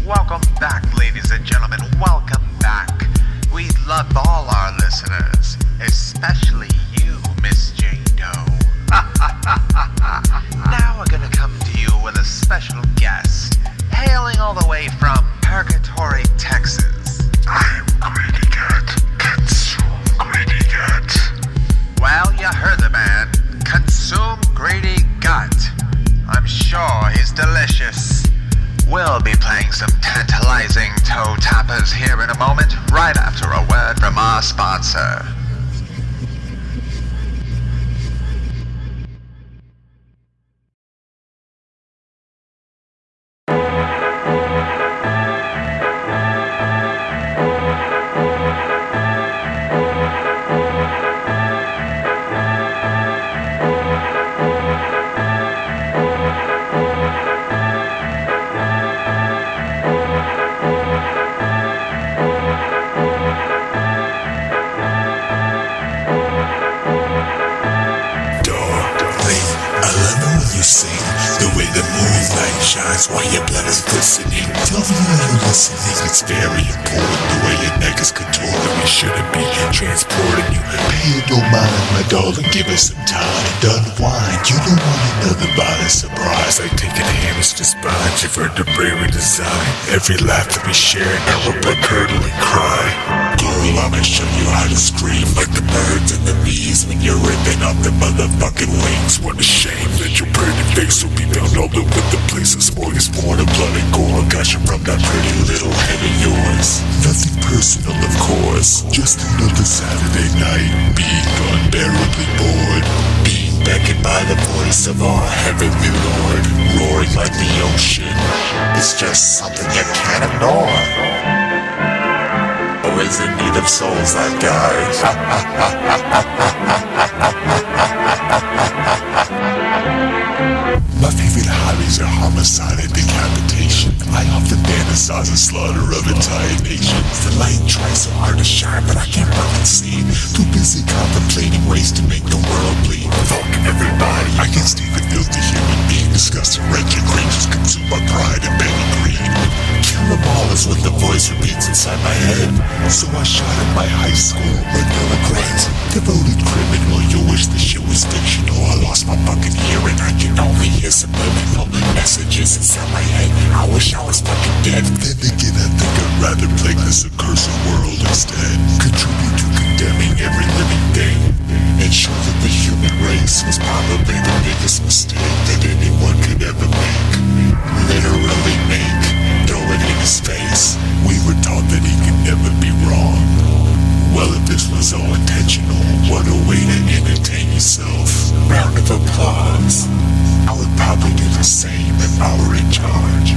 Welcome back, ladies and gentlemen. Welcome back. We love all our listeners, especially you, Miss Jane Doe. Now we're gonna come to you with a special guest, hailing all the way from Purgatory, Texas. I'm GREEDIGUT. Consume GREEDIGUT. Well, you heard the man. Consume GREEDIGUT. I'm sure he's delicious. We'll be playing some tantalizing toe tappers here in a moment, right after a word from our sponsor. The way the moonlight shines while your blood is glistening. Tell me are you listening? It's very important. The way your neck is contorted, we shouldn't be transporting you. Pay no mind, my darling, give us some time to unwind. You don't want another violent surprise, like taking hammers to spine. You've heard the bravery design. Every laugh that we share, now a blood curdling cry. Girl, I'ma show you how to scream like the birds and the bees when you're ripping off the motherfucking wings. What a shame that your pretty face will be found all over the place. This morning's born of blood and gore. Got you from that pretty little head of yours. Nothing personal, of course. Just another Saturday night, being unbearably bored. Being beckoned by the voice of our heavenly Lord, roaring like the ocean. It's just something you can't ignore. Always in need of souls like guys. My favorite hobbies are homicide and decapitation. I often fantasize the slaughter of entire nations. The light tries so hard to shine, but I can't fucking see. Too busy contemplating ways to make the world bleed. Fuck everybody. I can't stand the filthy human being. Disgusting wretched creatures consumed by pride and petty greed. Kill them all is what the voice repeats inside my head. So I shot at my high school with no regrets. Devoted criminal, you wish the shit was fictional. I lost my fucking hearing, I can only hear subliminal messages inside my head. I wish I was fucking dead. Then again, I think I'd rather plague this accursed world instead. Contribute to condemning every living thing. Ensure that the human race was probably the biggest mistake that anyone could ever make. Literally make. Throw it in his face. We were taught that he could never be wrong. Well, if this was all intentional, what a way to entertain yourself. Round of applause. I would probably do the same if I were in charge.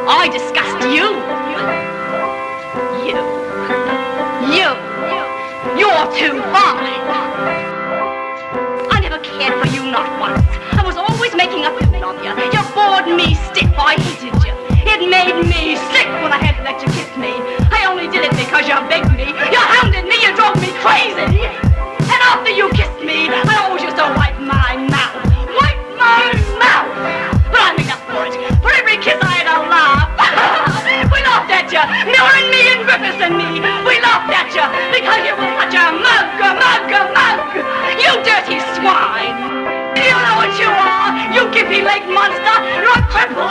I disgust you. You're too fine. I never cared for you, not once. I was always making a fool of you. You bored me stiff, I hated you. It made me sick when I had to let you kiss me. I only did it because you begged me. You hounded me, you drove me crazy. And after you kissed me, I always used to wipe my mouth. Wipe my mouth. But I made up for it. For every kiss I had a laugh. We laughed at you, Milling me and Griffiths and me. We laughed at you because you were such a mug. You dirty swine. You know what you are, you gimpy-legged monster. You're a cripple.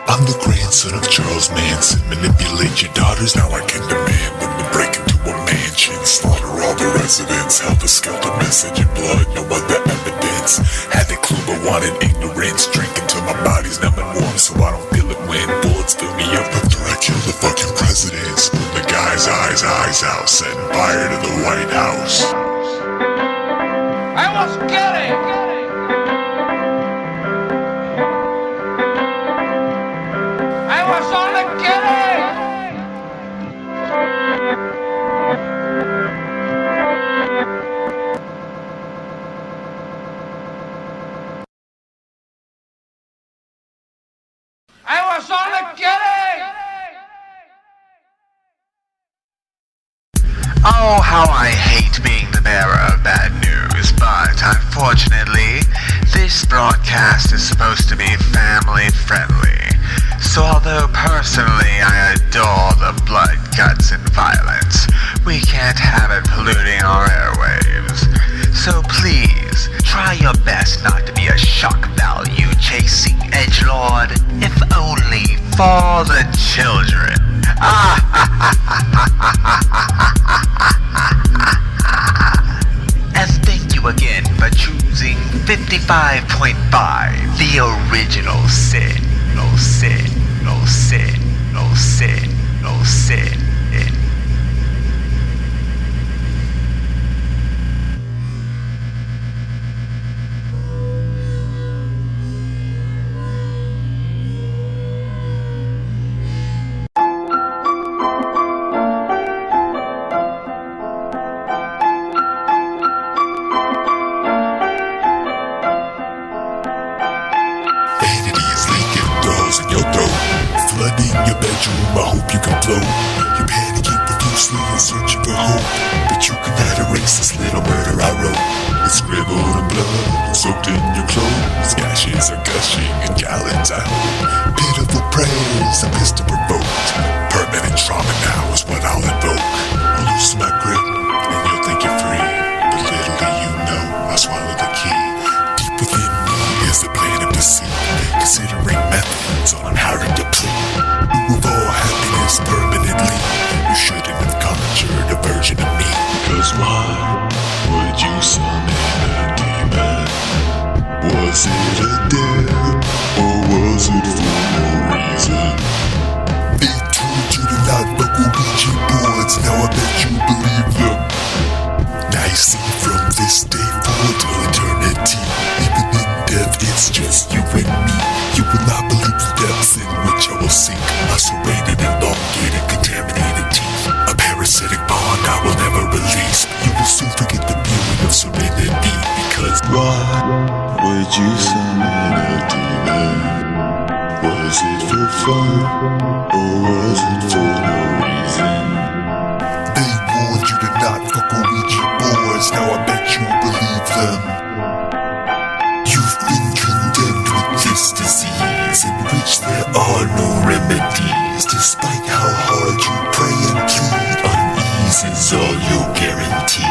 I'm the grandson of Charles Manson. Manipulate your daughters, now I can demand them to break into a mansion. Slaughter all the residents, helter-skelter message in blood, no other evidence. Had the clue but wanted ignorance. Drink until my body's numb and warm so I don't feel it when bullets fill me up. After I kill the fucking president, spoon the guy's eyes out, setting fire to the White House. I was kidding! I was only us on the kitty! Oh, how I hate being the bearer of bad news, but unfortunately, this broadcast is supposed to be family friendly. So although personally I adore the blood, guts, and violence, we can't have it polluting our airwaves. So please, try your best not to be a shock value chasing edgelord, if only for the children. And thank you again for choosing 55.5, the original sin. No sin, no sin, no sin, no sin. Flooding your bedroom, I hope you can float. You're panicking profusely and searching for hope, but you cannot erase this little murder I wrote. It's scribbled in blood, soaked in your clothes. Gashes are gushing and gallons out. Pitiful prayers, a pistol provoked. Permanent trauma now is what I'll invoke. I'll loosen my grip, and you'll think you're free. But little do you know, I swallow the key. Deep within me is the plan of deceit, considering methods on how to deplete. Remove all happiness permanently. You shouldn't have conjured a version of me. Cause why would you summon a demon? Was it a dare, or was it for no reason? They told you to not fuck with Ouija boards, now I bet you believe them. Now you see, from this day forward till eternity, even in death it's just you and me. You will not believe the depths in which I will sink. Lacerated, elongated, contaminated teeth. A parasitic bond I will never release. You will soon forget the feeling of serenity. Because why would you summon a demon? Was it for fun, or was it for no reason? They warned you to not fuck with Ouija boards, now I bet you believe them. You've been condemned with this disease, in which there are no remedies. Despite how hard you pray and plead, unease is all you're guaranteed.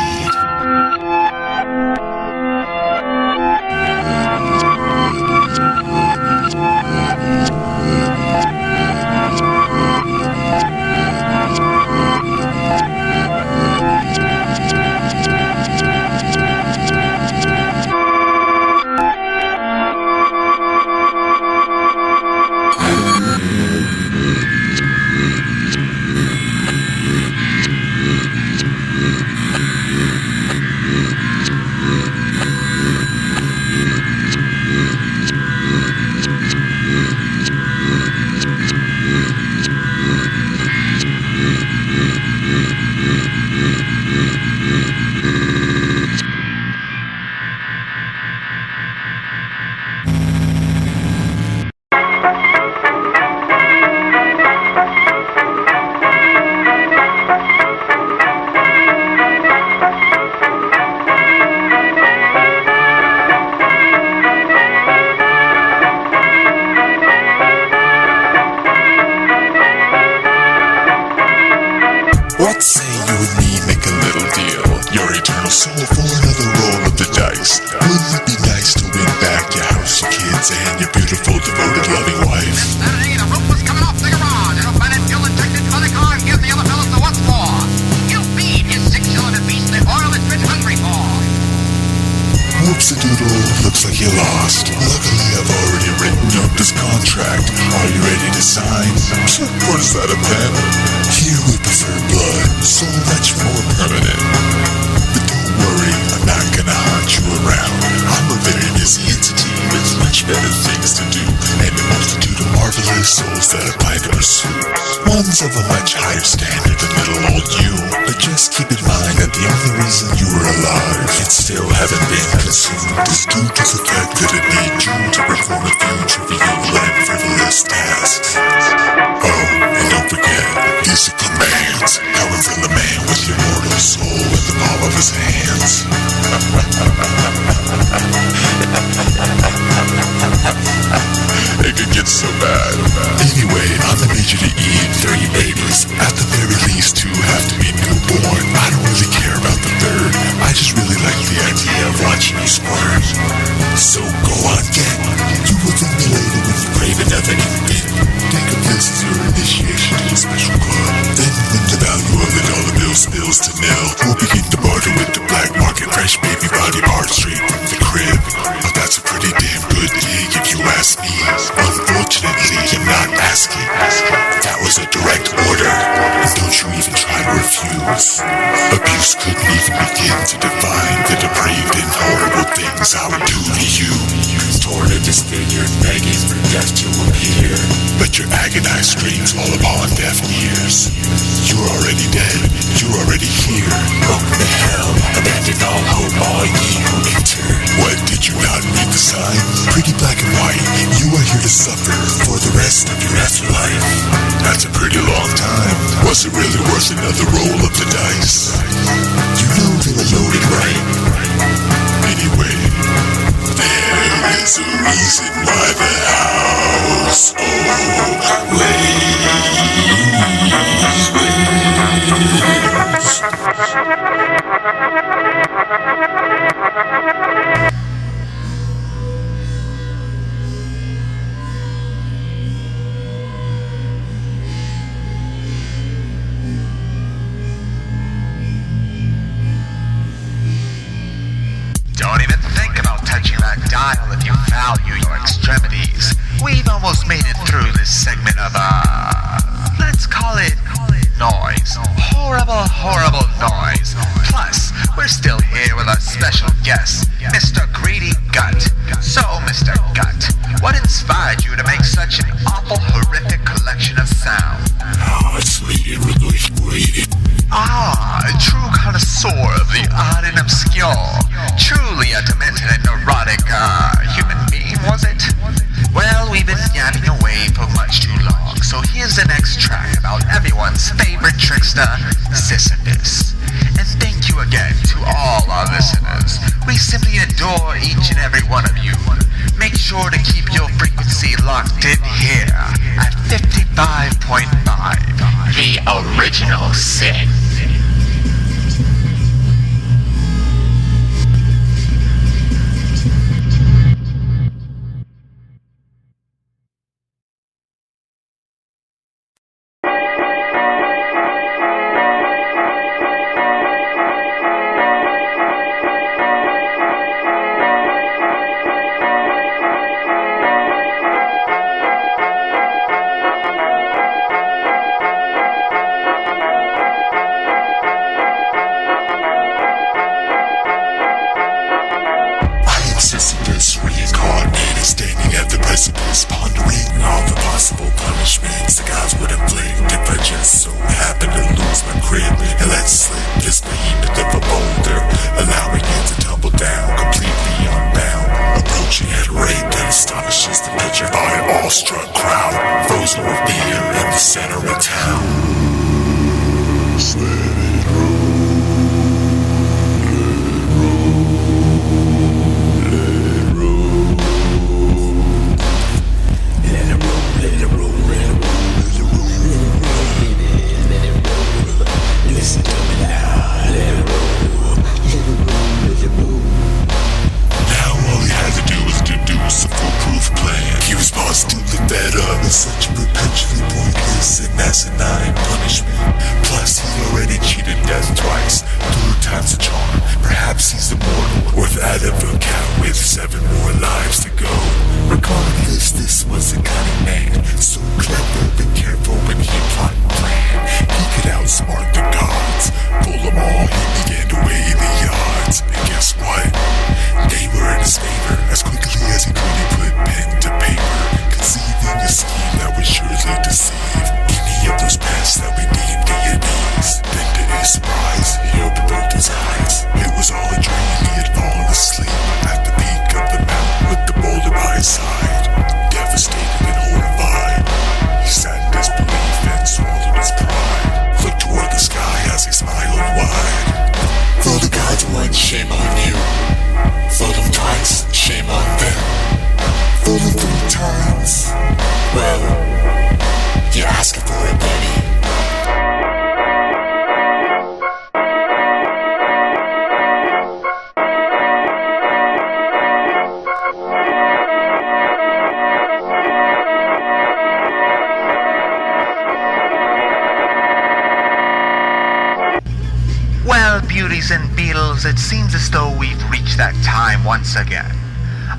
What say you and me make a little deal? Your eternal soul for another roll of the dice. Wouldn't it be nice to win back your house, your kids, and your beautiful, devoted, loving wife? Saturday, the roof was coming off the garage. It'll find it fuel injected for the car and give the other fellas the what's for. You feed his 6-cylinder beast the oil it's been hungry for. Whoops-a-doodle, looks like you lost. Luckily, I've already written up this contract. Are you ready to sign? Or is that a pen? Here we prefer blood, so much more permanent. But don't worry, I'm not gonna haunt you around. I'm a very busy entity with much better things to do, and a multitude of marvelous souls that I plan to pursue. One's of a much higher standard than little old you, but just keep in mind that the only reason you are alive and still haven't been consumed is due to the fact that it need you to perform a few trivial and frivolous tasks. casket. That was a direct order, and don't you even try to refuse. Abuse couldn't even begin to define the depraved and horrible things I would do to you. Torn and disfigured, begging for death to appear, but your agonized screams fall upon deaf ears. You're already dead, you're already here. Open the hell, abandon all hope, all ye who enter. What, did you not read the sign? Pretty black and white, you are here to suffer for the rest of your afterlife. That's a pretty long time. Was it really worth another roll of the dice? You know they were loaded, right? Anyway, there is a reason why the house Don't even think about touching that dial if you value your extremities. We've almost made it through this segment of, let's call it noise. Horrible noise. Plus, we're still here with our special guest, Mr. Greedy Gut. So, Mr. Gut, what inspired you to make such an awful, horrific collection of sound? Oh, it's really greedy. A true connoisseur of the odd and obscure. Truly a demented and neurotic, human being, was it? Well, we've been yapping away for much too long, so here's the next track about everyone's favorite trickster, Sisyphus. And thank you again to all our listeners. We simply adore each and every one of you. Make sure to keep your frequency locked in here at 55.5, the original sin. Sisyphus reincarnated, standing at the precipice, pondering all the possible punishments the gods would inflict if I just so happened to lose my grip and let slip this behemoth of a boulder, allowing it to tumble down completely unbound, approaching at a rate that astonishes the petrified, awestruck crowd, frozen with fear in the center of town. Such perpetually pointless and asinine punishment. Plus, he already cheated death twice, 3 times the charm. Perhaps he's immortal, or that of a cat with 7 more lives to go. Regardless, this was a cunning man, so clever and careful when he plot and planned. He could outsmart the gods. Fool them all, he began to weigh the odds. And guess what? They were in his favor. As quickly as he could, he put pen to paper, conceiving a scheme that would surely deceive any of those pests that we deemed deities. Then to his surprise, he opened both his eyes. It was all a dream. He had fallen asleep at the peak of the mountain with the boulder by his side. Devastated and horrified, he sat in disbelief and swallowed his pride. Looked toward the sky as he smiled wide. For the gods once, shame on you. For them twice, shame on them. For the 3 times, well, you're asking for it, baby. Well, beauties and beetles, it seems as though we've reached that time once again.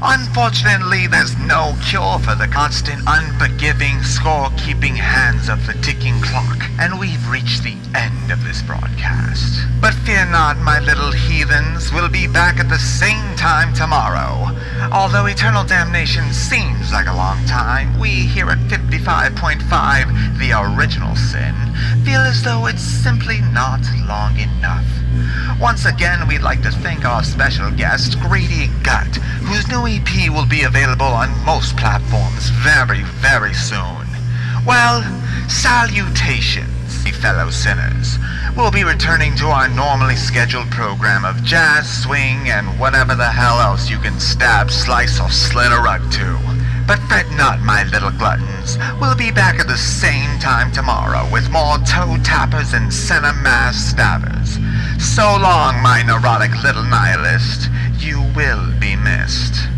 Unfortunately, there's no cure for the constant, unforgiving, score-keeping hands of the ticking clock, and we've reached the end of this broadcast. But fear not, my little heathens, we'll be back at the same time tomorrow. Although eternal damnation seems like a long time, we here at 55.5, the original sin, feel as though it's simply not long enough. Once again, we'd like to thank our special guest, GREEDIGUT, whose new EP will be available on most platforms very, very soon. Well, salutations, fellow sinners. We'll be returning to our normally scheduled program of jazz, swing, and whatever the hell else you can stab, slice, or slit a rug to. But fret not, my little gluttons. We'll be back at the same time tomorrow with more toe tappers and center mass stabbers. So long, my neurotic little nihilist. You will be missed.